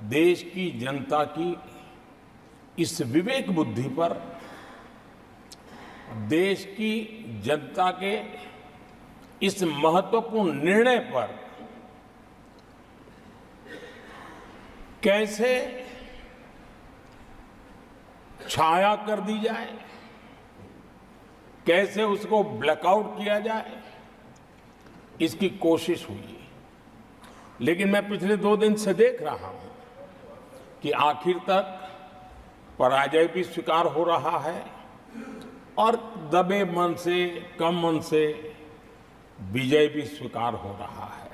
देश की जनता की इस विवेक बुद्धि पर, देश की जनता के इस महत्वपूर्ण निर्णय पर कैसे छाया कर दी जाए, कैसे उसको ब्लैकआउट किया जाए, इसकी कोशिश हुई। लेकिन मैं पिछले 2 दिन से देख रहा हूं कि आखिर तक पराजय भी स्वीकार हो रहा है और दबे मन से, कम मन से विजय भी स्वीकार हो रहा है।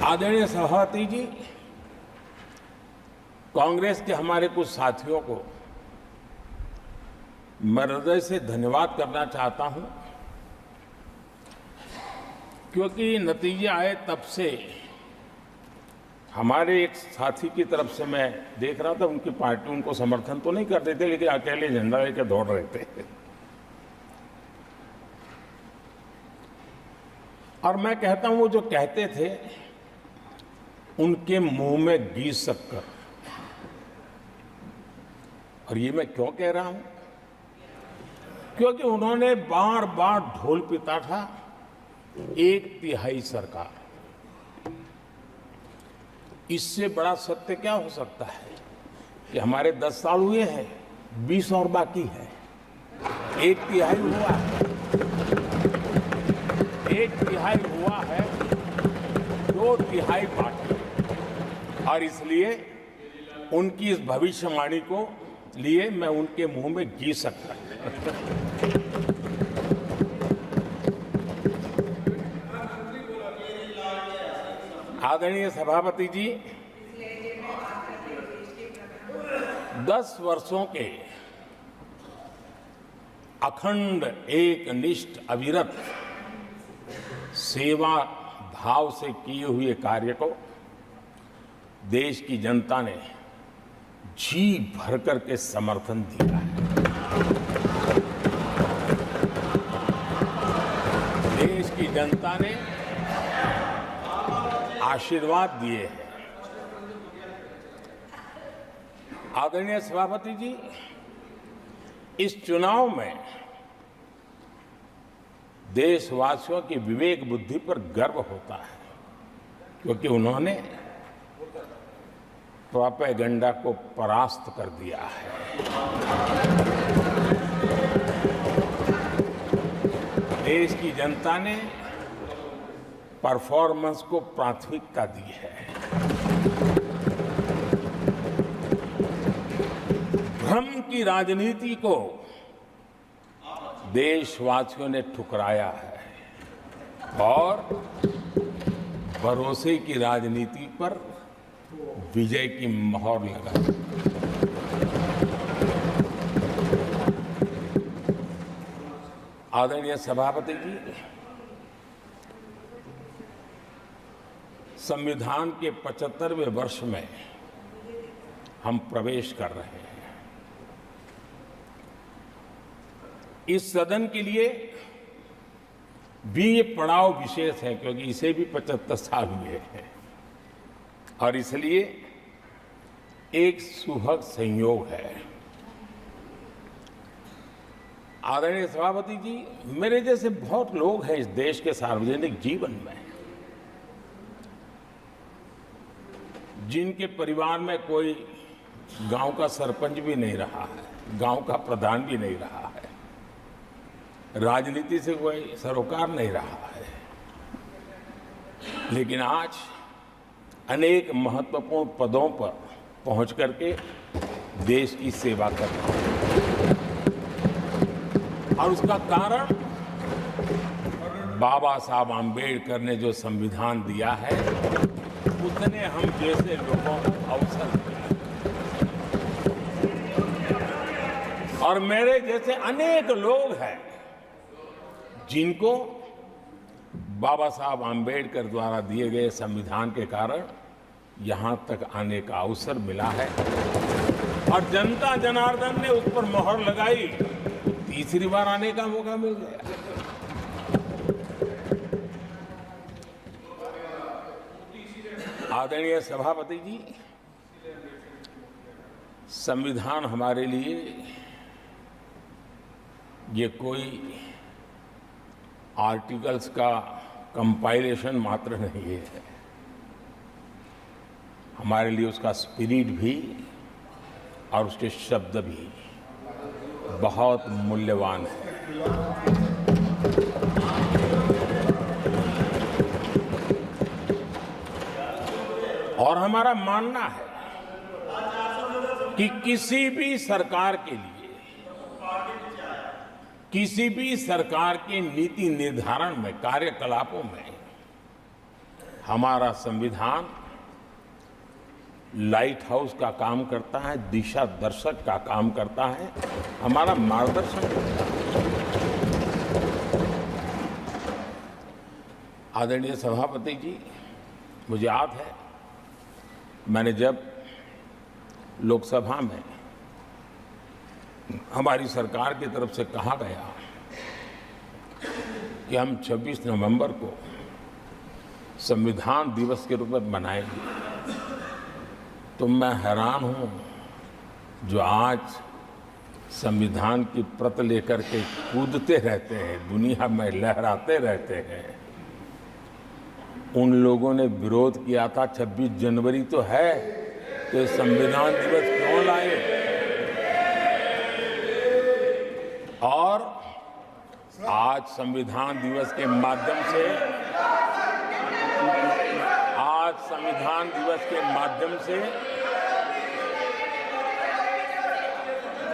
आदरणीय सभापति जी, कांग्रेस के हमारे कुछ साथियों को मैं हृदय से धन्यवाद करना चाहता हूं, क्योंकि नतीजे आए तब से हमारे एक साथी की तरफ से मैं देख रहा था, उनकी पार्टी उनको समर्थन तो नहीं कर रही थी, लेकिन अकेले झंडा लेकर दौड़ रहे थे। और मैं कहता हूं, वो जो कहते थे उनके मुंह में घी शक्कर। और ये मैं क्यों कह रहा हूं? क्योंकि उन्होंने बार बार ढोल पिटा था 1/3 सरकार। इससे बड़ा सत्य क्या हो सकता है कि हमारे 10 साल हुए हैं, 20 और बाकी है। 1/3 हुआ है, 1/3 हुआ है, 2/3 बाकी। और इसलिए उनकी इस भविष्यवाणी को लिए मैं उनके मुंह में घी सकता हूं। आदरणीय सभापति जी, 10 वर्षों के अखंड, एकनिष्ठ, अविरत सेवा भाव से किए हुए कार्य को देश की जनता ने जी भरकर के समर्थन दिया है। देश की जनता ने आशीर्वाद दिए हैं। आदरणीय सभापति जी, इस चुनाव में देशवासियों की विवेक बुद्धि पर गर्व होता है, क्योंकि उन्होंने प्रोपेगेंडा को परास्त कर दिया है। देश की जनता ने परफॉर्मेंस को प्राथमिकता दी है। भ्रम की राजनीति को देशवासियों ने ठुकराया है और भरोसे की राजनीति पर विजय की मोहर लगा। आदरणीय सभापति जी, संविधान के 75वें वर्ष में हम प्रवेश कर रहे हैं। इस सदन के लिए भी ये पड़ाव विशेष है, क्योंकि इसे भी 75 साल हुए हैं और इसलिए एक सुखद संयोग है। आदरणीय सभापति जी, मेरे जैसे बहुत लोग हैं इस देश के सार्वजनिक जीवन में, जिनके परिवार में कोई गांव का सरपंच भी नहीं रहा है, गांव का प्रधान भी नहीं रहा है, राजनीति से कोई सरोकार नहीं रहा है, लेकिन आज अनेक महत्वपूर्ण पदों पर पहुंच करके देश की सेवा कर रहे हैं। और उसका कारण बाबा साहब आम्बेडकर ने जो संविधान दिया है, उसने हम जैसे लोगों को अवसर दिया। और मेरे जैसे अनेक लोग हैं जिनको बाबा साहब आम्बेडकर द्वारा दिए गए संविधान के कारण यहां तक आने का अवसर मिला है। और जनता जनार्दन ने उस पर मोहर लगाई, तीसरी बार आने का मौका मिल गया। आदरणीय सभापति जी, संविधान हमारे लिए ये कोई आर्टिकल्स का कंपाइलेशन मात्र नहीं है। हमारे लिए उसका स्पिरिट भी और उसके शब्द भी बहुत मूल्यवान है। और हमारा मानना है कि किसी भी सरकार के लिए, किसी भी सरकार के नीति निर्धारण में, कार्यकलापों में हमारा संविधान लाइट हाउस का काम करता है, दिशा दर्शक का काम करता है, हमारा मार्गदर्शन करता है। आदरणीय सभापति जी, मुझे याद है मैंने जब लोकसभा में हमारी सरकार की तरफ से कहा गया कि हम 26 नवंबर को संविधान दिवस के रूप में मनाएंगे, तो मैं हैरान हूं जो आज संविधान की प्रत लेकर के कूदते रहते हैं, दुनिया में लहराते रहते हैं, उन लोगों ने विरोध किया था 26 जनवरी तो है, तो संविधान दिवस क्यों लाए। और आज संविधान दिवस के माध्यम से,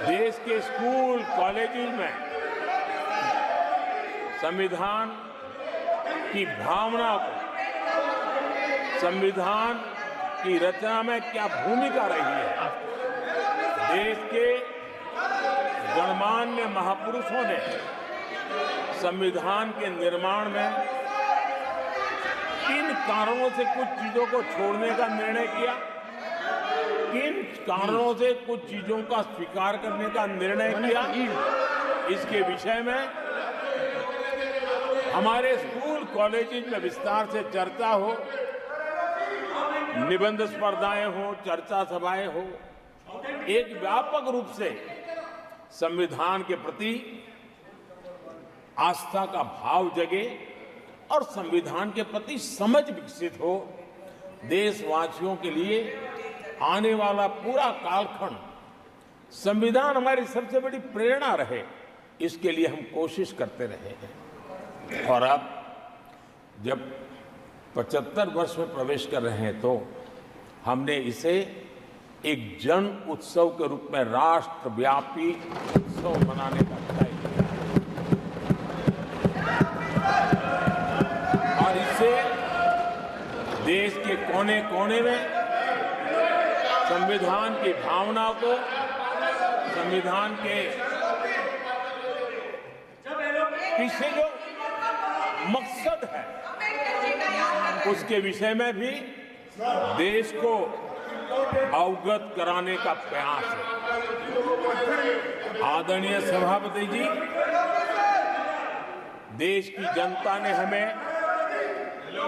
देश के स्कूल कॉलेजेस में संविधान की भावना को, संविधान की रचना में क्या भूमिका रही है, देश के गणमान्य महापुरुषों ने संविधान के निर्माण में किन कारणों से कुछ चीजों को छोड़ने का निर्णय किया, किन कारणों से कुछ चीजों का स्वीकार करने का निर्णय किया, इसके विषय में हमारे स्कूल कॉलेजेस में विस्तार से चर्चा हो, निबंध स्पर्धाएं हो, चर्चा सभाएं हो, एक व्यापक रूप से संविधान के प्रति आस्था का भाव जगे और संविधान के प्रति समझ विकसित हो। देशवासियों के लिए आने वाला पूरा कालखंड संविधान हमारी सबसे बड़ी प्रेरणा रहे, इसके लिए हम कोशिश करते रहे हैं। और अब जब 75 वर्ष में प्रवेश कर रहे हैं तो हमने इसे एक जन उत्सव के रूप में राष्ट्रव्यापी उत्सव मनाने का तय किया और इससे देश के कोने कोने में संविधान की भावना को, संविधान के पीछे जो मकसद है उसके विषय में भी देश को अवगत कराने का प्रयास है। आदरणीय सभापति जी, देश की जनता ने हमें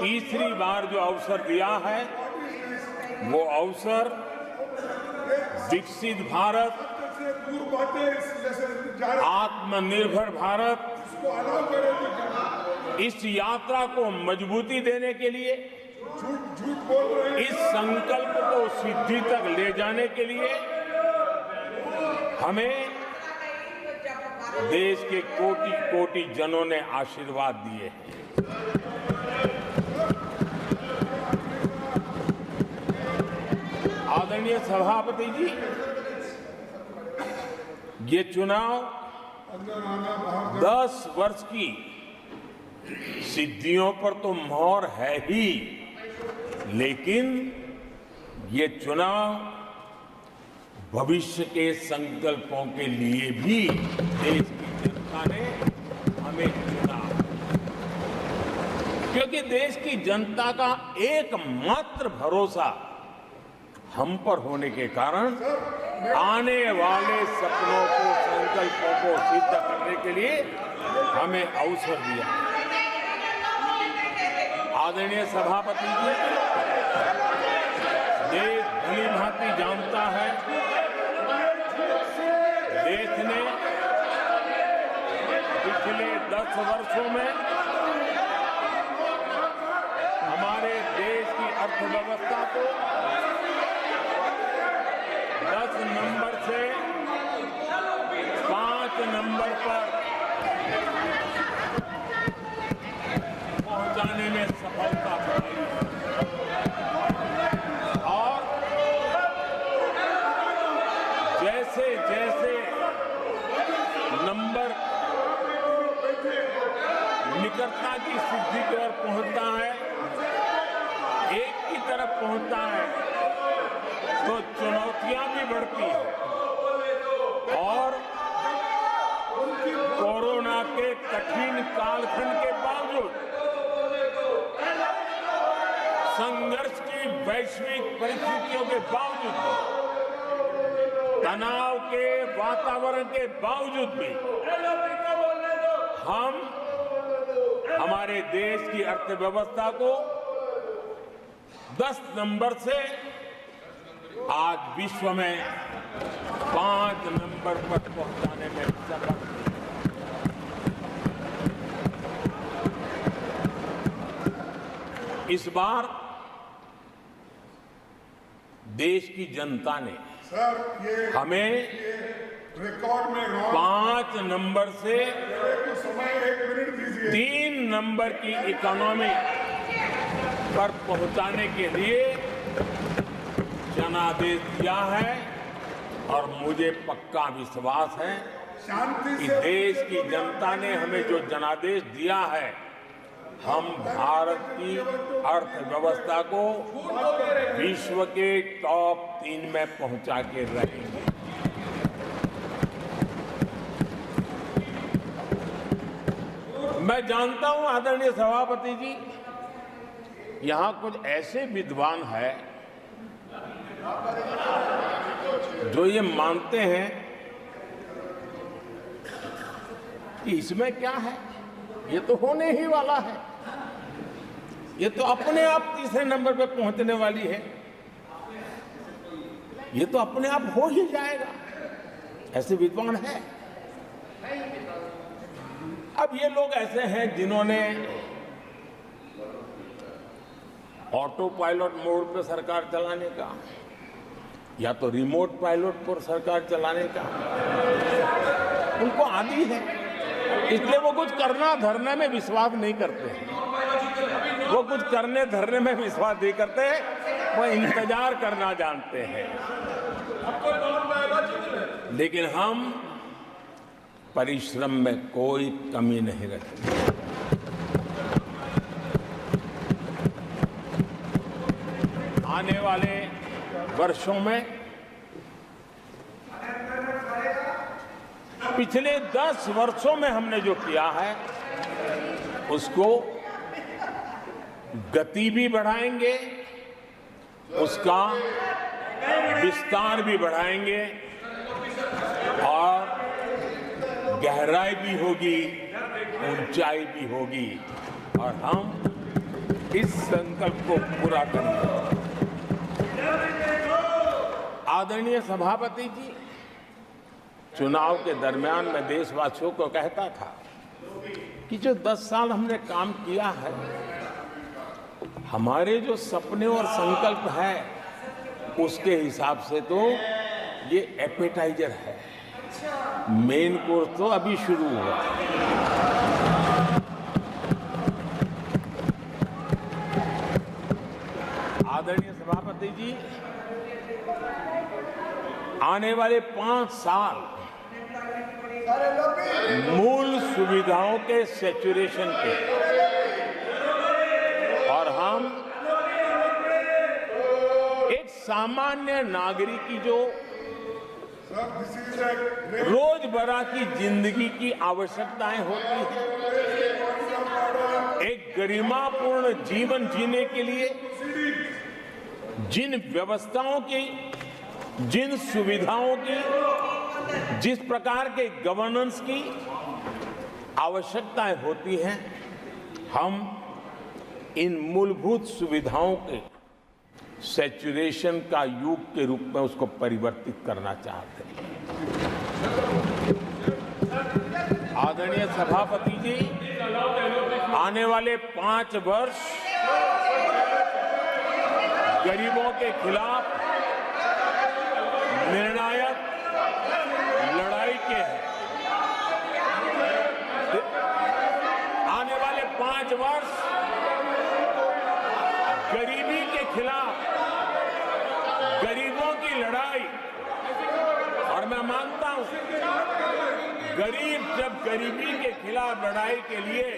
तीसरी बार जो अवसर दिया है, वो अवसर विकसित भारत, आत्मनिर्भर भारत, इस यात्रा को मजबूती देने के लिए, इस संकल्प को सिद्धि तक ले जाने के लिए हमें देश के कोटि कोटि जनों ने आशीर्वाद दिए हैं। आदरणीय सभापति जी, ये चुनाव 10 वर्ष की सिद्धियों पर तो मोहर है ही, लेकिन ये चुनाव भविष्य के संकल्पों के लिए भी देश की जनता ने हमें चुना, क्योंकि देश की जनता का एकमात्र भरोसा हम पर होने के कारण आने वाले सपनों को, संकल्पों को सिद्ध करने के लिए हमें अवसर दिया। आदरणीय सभापति जी, देश भली भांति जानता है, देश ने पिछले 10 वर्षों में हमारे देश की अर्थव्यवस्था को 10 नंबर से 5 नंबर पर पहुंचाने में सफलता पाई और जैसे जैसे नंबर निकटता की सिद्धि की ओर पहुंचता है, एक की तरफ पहुंचता है, तो चुनौतियां भी बढ़ती हैं और कोरोना के कठिन कालखंड के बावजूद संघर्ष की वैश्विक परिस्थितियों के बावजूद तनाव के वातावरण के बावजूद भी हम हमारे देश की अर्थव्यवस्था को 10 नंबर से आज विश्व में 5 नंबर पर पहुंचाने में सफल हुए। इस बार देश की जनता ने हमें रिकॉर्ड में 5 नंबर से 3 नंबर की इकोनॉमी पर पहुंचाने के लिए जनादेश दिया है और मुझे पक्का विश्वास है कि देश की जनता ने हमें जो जनादेश दिया है, हम भारत की अर्थव्यवस्था को विश्व के टॉप 3 में पहुंचा के रहेंगे। मैं जानता हूं आदरणीय सभापति जी, यहां कुछ ऐसे विद्वान हैं जो ये मानते हैं कि इसमें क्या है, ये तो होने ही वाला है, ये तो अपने आप तीसरे नंबर पे पहुंचने वाली है, ये तो अपने आप हो ही जाएगा, ऐसे विद्वान हैं। अब ये लोग ऐसे हैं जिन्होंने ऑटो पायलट मोड पे सरकार चलाने का या तो रिमोट पायलट पर सरकार चलाने का उनको आदी है, इसलिए वो कुछ करना धरने में विश्वास नहीं करते हैं। वो कुछ करने धरने में विश्वास नहीं करते, वो इंतजार करना जानते हैं। लेकिन हम परिश्रम में कोई कमी नहीं रखेंगे। आने वाले वर्षों में पिछले 10 वर्षों में हमने जो किया है उसको गति भी बढ़ाएंगे, उसका विस्तार भी बढ़ाएंगे और गहराई भी होगी, ऊंचाई भी होगी और हम इस संकल्प को पूरा करेंगे। आदरणीय सभापति जी, चुनाव के दरमियान मैं देशवासियों को कहता था कि जो 10 साल हमने काम किया है, हमारे जो सपने और संकल्प है उसके हिसाब से तो ये एपेटाइजर है, मेन कोर्स तो अभी शुरू हुआ। आदरणीय सभापति जी, आने वाले 5 साल मूल सुविधाओं के सैचुरेशन के और हम एक सामान्य नागरिक की जो रोजमर्रा की जिंदगी की आवश्यकताएं होती हैं, एक गरिमापूर्ण जीवन जीने के लिए जिन व्यवस्थाओं की, जिन सुविधाओं की, जिस प्रकार के गवर्नेंस की आवश्यकताएं होती हैं, हम इन मूलभूत सुविधाओं के सैचुरेशन का युग के रूप में उसको परिवर्तित करना चाहते हैं। आदरणीय सभापति जी, आने वाले 5 वर्ष गरीबों के खिलाफ निर्णायक लड़ाई के हैं। आने वाले 5 वर्ष गरीबी के खिलाफ गरीबों की लड़ाई, और मैं मानता हूं गरीब जब गरीबी के खिलाफ लड़ाई के लिए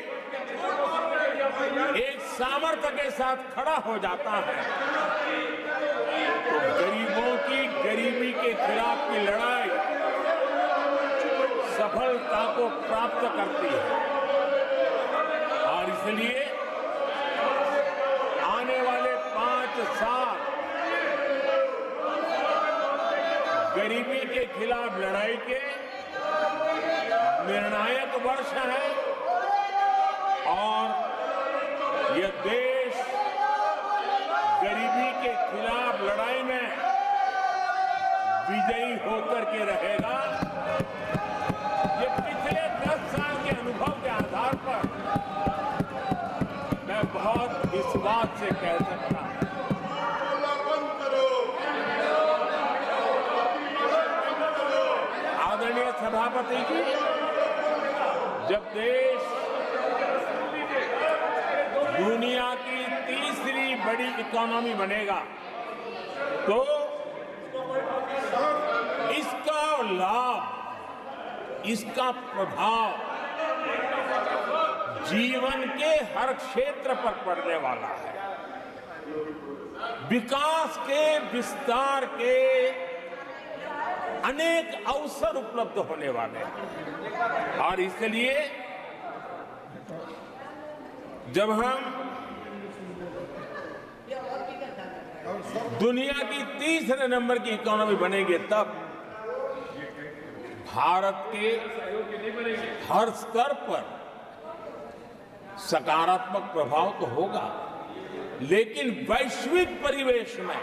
एक सामर्थ्य के साथ खड़ा हो जाता है तो गरीबों की गरीबी के खिलाफ की लड़ाई सफलता को प्राप्त करती है। और इसलिए आने वाले 5 साल गरीबी के खिलाफ लड़ाई के निर्णायक वर्ष है और यह देश गरीबी के खिलाफ लड़ाई में विजयी होकर के रहेगा। ये पिछले 10 साल के अनुभव के आधार पर मैं बहुत विश्वास से कह सकता हूं। आदरणीय सभापति जी, जब देश दुनिया की तीसरी बड़ी इकोनॉमी बनेगा तो इसका लाभ, इसका प्रभाव जीवन के हर क्षेत्र पर पड़ने वाला है। विकास के विस्तार के अनेक अवसर उपलब्ध होने वाले हैं और इसलिए जब हम दुनिया की तीसरे नंबर की इकोनॉमी बनेंगे तब भारत के हर स्तर पर सकारात्मक प्रभाव तो होगा, लेकिन वैश्विक परिवेश में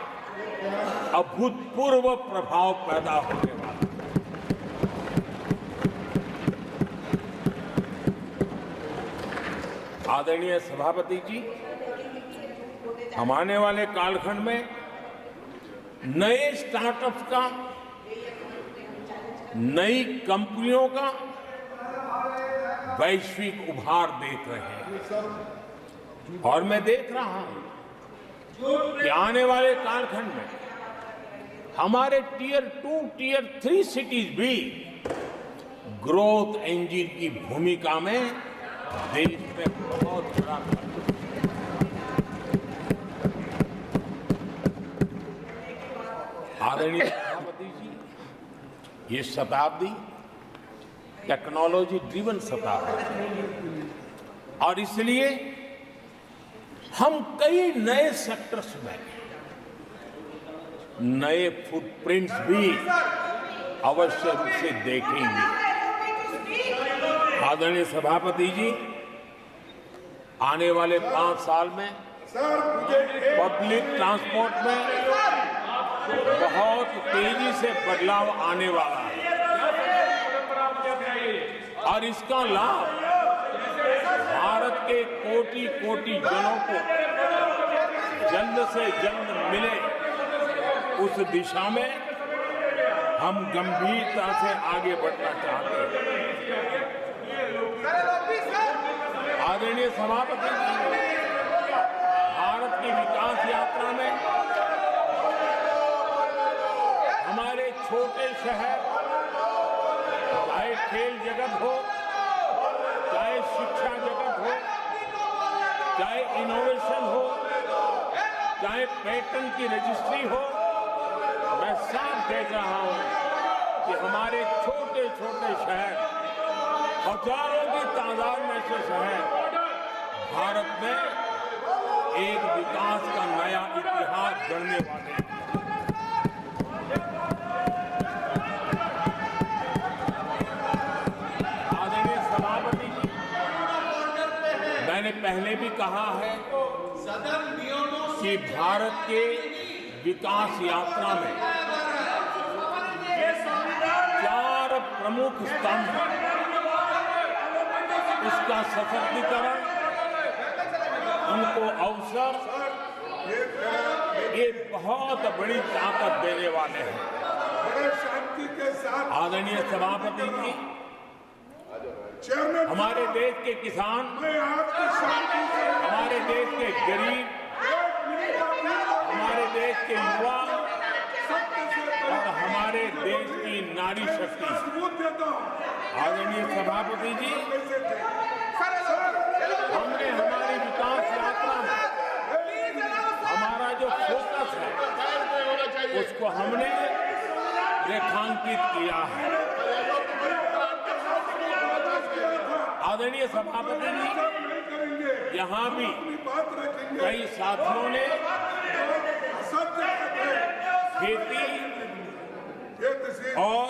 अभूतपूर्व प्रभाव पैदा होने वाला है। आदरणीय सभापति जी, हम आने वाले कालखंड में नए स्टार्टअप्स का, नई कंपनियों का वैश्विक उभार देख रहे हैं और मैं देख रहा हूं कि आने वाले कालखंड में हमारे टियर 2, टियर 3 सिटीज भी ग्रोथ इंजन की भूमिका में देश में बहुत बड़ा आदरणीय सभापति जी, ये शताब्दी टेक्नोलॉजी ड्रिवन शताब्दी है और इसलिए हम कई नए सेक्टर्स में नए फुटप्रिंट्स भी अवश्य रूप से देखेंगे। आदरणीय सभापति जी, आने वाले 5 साल में पब्लिक ट्रांसपोर्ट में बहुत तेजी से बदलाव आने वाला है और इसका लाभ भारत के कोटि-कोटि जनों को जल्द से जल्द मिले, उस दिशा में हम गंभीरता से आगे बढ़ना चाहते हैं। आदरणीय सभापति जी, भारत की विकास यात्रा में हमारे छोटे शहर, चाहे खेल जगत हो, चाहे शिक्षा जगत हो, चाहे इनोवेशन हो, चाहे पेटेंट की रजिस्ट्री हो, मैं साफ देख रहा हूं कि हमारे छोटे छोटे शहर, हजारों की तादाद में से शहर भारत में एक विकास का नया इतिहास गढ़ने वाले हैं। आदरणीय सभापति जी, मैंने पहले मैंने भी कहा है कि भारत के विकास यात्रा में 4 प्रमुख स्तंभ, उसका सशक्तिकरण, उनको अवसर, ये बहुत बड़ी ताकत देने वाले हैं। बड़े शांति के साथ आदरणीय सभापति जी, चेयरमैन, हमारे देश के किसान, मैं आपकी शांति से हमारे देश के गरीब, हमारे देश के युवा और हमारे देश की नारी शक्ति, सबूत देता हूँ। आदरणीय सभापति जी, हमने हमारी विकास यात्रा में हमारा जो फोकस है उसको हमने रेखांकित किया है। आदरणीय सभापति जी, यहाँ भी कई साथियों ने खेती और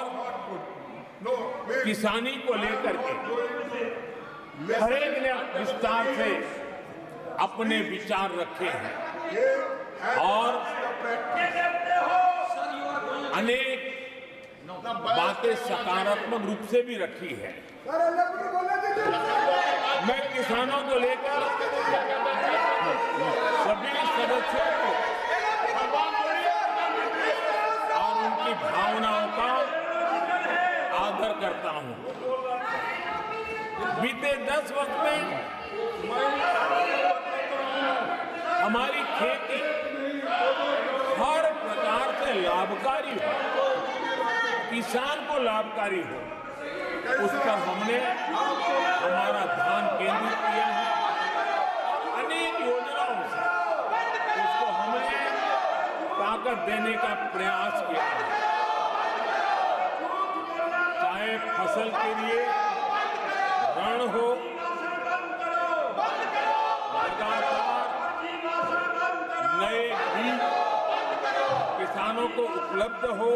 किसानी को लेकर के हर एक ने विस्तार से अपने विचार रखे हैं और अनेक बातें सकारात्मक रूप से भी रखी है। मैं किसानों को लेकर सभी सदस्यों को और उनकी भावनाओं का आदर करता हूं। बीते 10 वर्ष में हमारी खेती हर प्रकार से लाभकारी हो, किसान को लाभकारी हो, उस पर हमने हमारा ध्यान केंद्रित किया है। अनेक योजनाओं से उसको हमने ताकत देने का प्रयास किया है। चाहे फसल के लिए ऋण हो, लगातार नए बीज किसानों को उपलब्ध हो,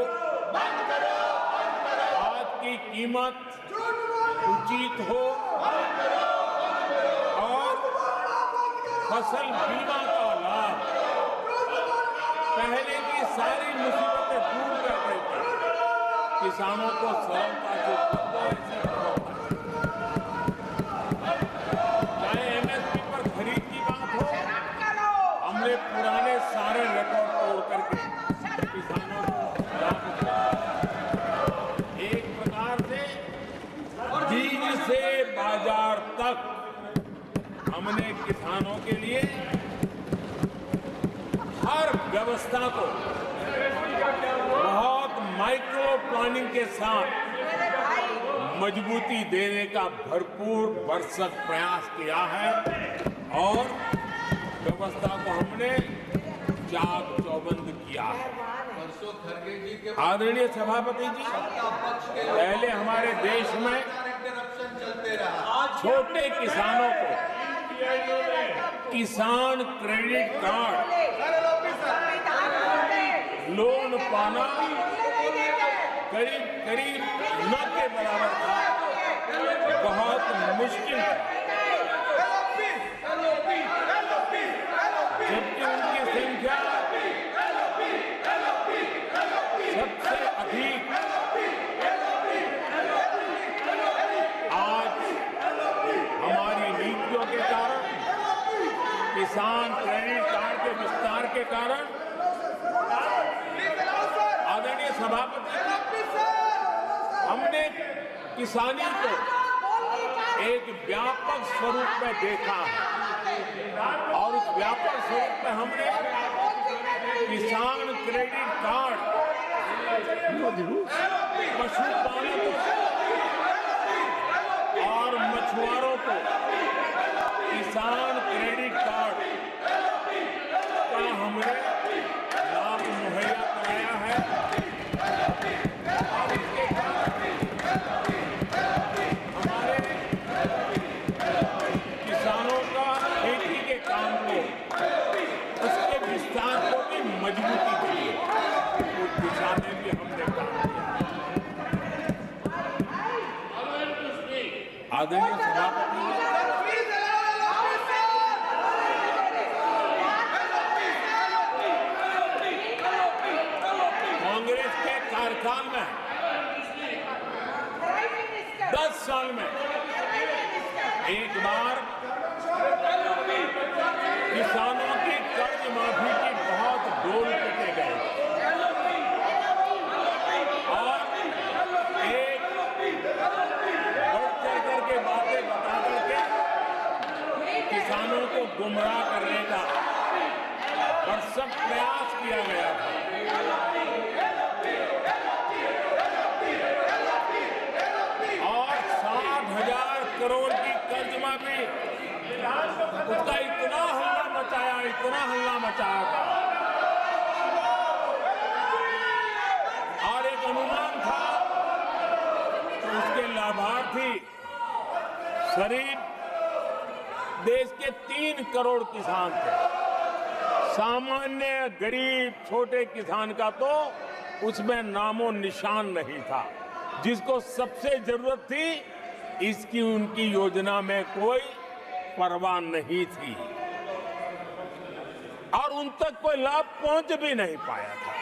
आज की कीमत उचित हो और फसल बीमा का लाभ पहले की सारी मुसीबतें दूर कर देते, किसानों को सरलता से उपलब्ध हो। चाहे एमएसपी पर खरीद की बात हो, हमने पुराने सारे रिकॉर्ड तोड़ करके किसानों को लाभ दिया। एक प्रकार से बीज से बाजार तक हमने किसानों के लिए हर व्यवस्था को बहुत माइक्रो प्लानिंग के साथ मजबूती देने का भरपूर भरसक प्रयास किया है और व्यवस्था को हमने चाक चौबंद किया है। आदरणीय सभापति जी, पहले हमारे देश में छोटे किसानों को किसान क्रेडिट कार्ड लोन पाना करीब न के बराबर था, बहुत मुश्किल था। जबकि उनकी संख्या सबसे अधिक आज हमारी नीतियों के कारण, किसान क्रेडिट कार्ड के विस्तार के कारण, आदरणीय सभापति, हमने किसानी को एक व्यापक स्वरूप में देखा है और उस व्यापक स्वरूप में हमने किसान क्रेडिट कार्ड पशुपालकों और मछुआरों को किसान क्रेडिट कार्ड का हमने लाभ मुहैया कराया है और इसके कारण हमारे किसानों का खेती के काम को, उसके विस्तार को भी मजबूती दी है। उस दिशा में भी हमने काम किया। आदरणीय सभापति, साल में 10 साल में एक बार किसानों की कर्ज माफी की बहुत डोल पिटे गए और एक बढ़ चढ़ करके बातें बता करके किसानों को गुमराह करने का भरसक प्रयास किया गया था। और 60,000 करोड़ की कर्ज माफी, उसका इतना हल्ला मचाया था और एक अनुमान था कि उसके लाभार्थी करीब देश के 3 करोड़ किसान थे। सामान्य गरीब छोटे किसान का तो उसमें नामो निशान नहीं था। जिसको सबसे जरूरत थी इसकी उनकी योजना में कोई परवाह नहीं थी और उन तक कोई लाभ पहुंच भी नहीं पाया था।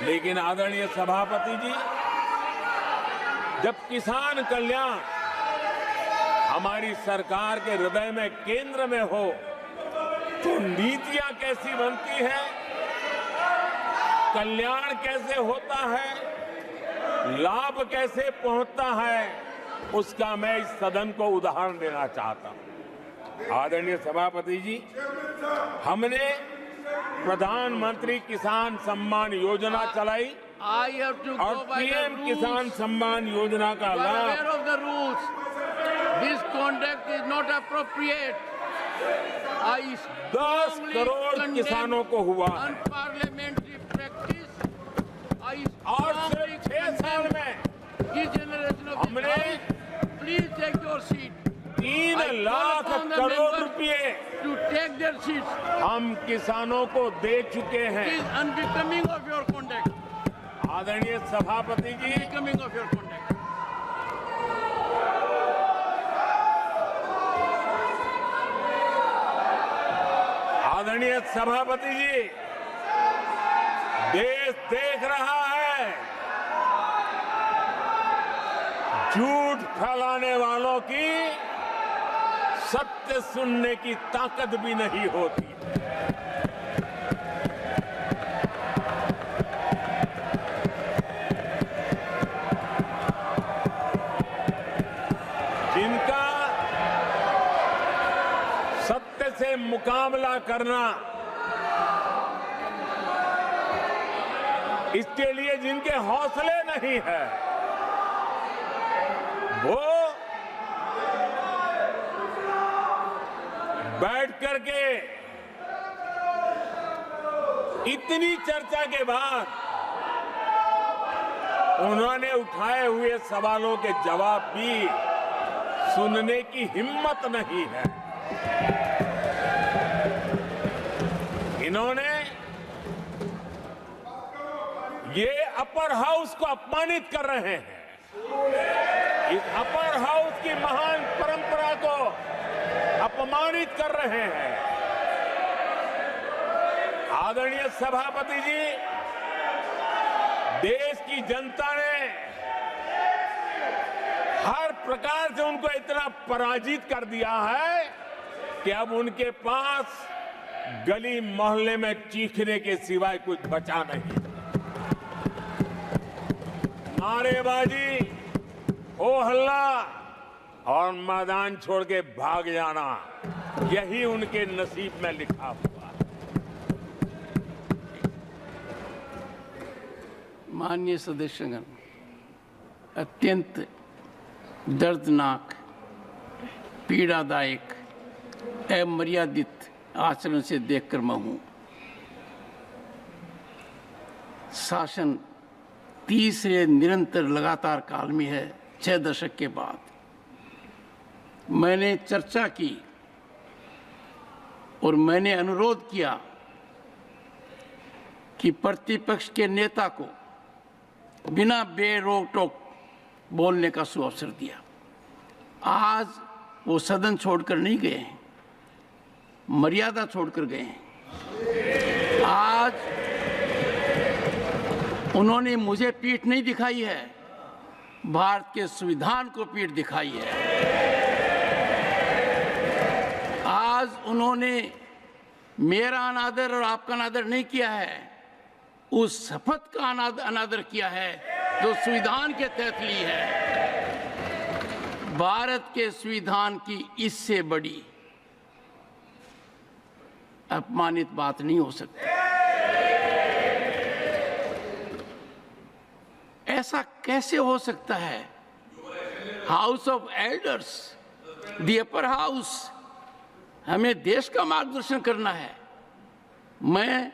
लेकिन आदरणीय सभापति जी, जब किसान कल्याण हमारी सरकार के हृदय में केंद्र में हो तो नीतियां कैसी बनती है, कल्याण कैसे होता है, लाभ कैसे पहुंचता है, उसका मैं इस सदन को उदाहरण देना चाहता हूं। आदरणीय सभापति जी, हमने प्रधानमंत्री किसान सम्मान योजना चलाई और पीएम किसान सम्मान योजना का लाभ। This conduct is not appropriate. 10 crore किसानों को हुआ Unparliamentary practice. और सिर्फ 6 साल में This generation of हमने please take your seat. 3 lakh crore रुपए To take their seats. हम किसानों को दे चुके It हैं। is unbecoming of your conduct. आदरणीय सभापति जी, Unbecoming of your conduct. आदरणीय सभापति जी, देश देख रहा है झूठ फैलाने वालों की सत्य सुनने की ताकत भी नहीं होती। जिनका सत्य से मुकाबला करना, इसके लिए जिनके हौसले नहीं है, वो बैठ करके इतनी चर्चा के बाद उन्होंने उठाए हुए सवालों के जवाब भी सुनने की हिम्मत नहीं है। इन्होंने ये अपर हाउस को अपमानित कर रहे हैं। इस अपर हाउस की महान परंपरा को अपमानित कर रहे हैं। आदरणीय सभापति जी, देश की जनता ने हर प्रकार से उनको इतना पराजित कर दिया है कि अब उनके पास गली मोहल्ले में चीखने के सिवाय कुछ बचा नहीं। नारेबाजी, हो हल्ला और मैदान छोड़ के भाग जाना, यही उनके नसीब में लिखा हुआ है। माननीय सदस्यगण, अत्यंत दर्दनाक, पीड़ादायक, अमर्यादित आचरण से देखकर मैं हूं। शासन तीसरे निरंतर लगातार काल में है। 6 दशक के बाद मैंने चर्चा की और मैंने अनुरोध किया कि प्रतिपक्ष के नेता को बिना बेरोक टोक बोलने का सुअवसर दिया। आज वो सदन छोड़कर नहीं गए हैं, मर्यादा छोड़कर गए हैं। आज उन्होंने मुझे पीठ नहीं दिखाई है, भारत के संविधान को पीठ दिखाई है। आज उन्होंने मेरा अनादर और आपका अनादर नहीं किया है, उस शपथ का अनादर किया है जो संविधान के तहत ली है। भारत के संविधान की इससे बड़ी अपमानित बात नहीं हो सकती। ऐसा कैसे हो सकता है? House of elders, the upper house, हमें देश का मार्गदर्शन करना है। मैं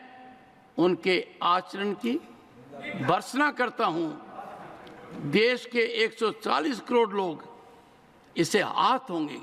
उनके आचरण की भर्त्सना करता हूं। देश के 140 करोड़ लोग इससे आहत होंगे।